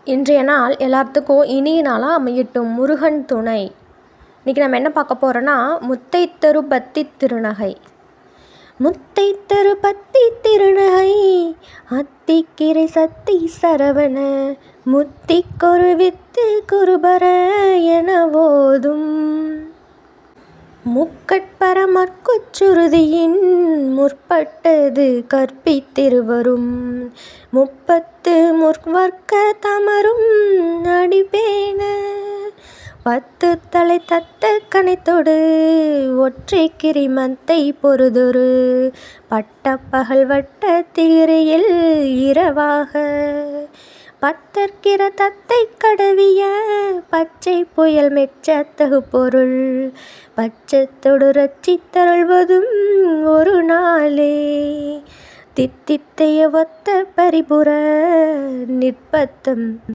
இன்றைய நாள் எல்லாத்துக்கும் இனிய நாளாக அமையட்டும். முருகன் துணை. இன்றைக்கி நம்ம என்ன பார்க்க போகிறோன்னா, முத்தை தரு பத்தி திருநகை. முத்தை தரு பத்தி திருநகை அத்திக்கிரை சத்தி சரவண முத்திக்கொரு வித்து குருபர என ஓதும் முக்கட்பரமற்குச்சுருதியின் முற்பட்டது கற்பித்திருவரும் முப்பத்து முற்வர்க்க தமரும் அடிபேன பத்து தலை தத்த கணைத்தொடு ஒற்றை கிரிமந்தை பொறுதொரு பட்ட பகல் வட்ட திகிரியில் இரவாக பத்தற்கிற தத்தை கடவிய பச்சை புயல் மெச்சத்தகு பொருள் பச்சத்தொடு ரச்சித்தருள்வதும் ஒரு நாளே தித்தித்தைய ஒத்த பரிபுர நிற்பத்தம்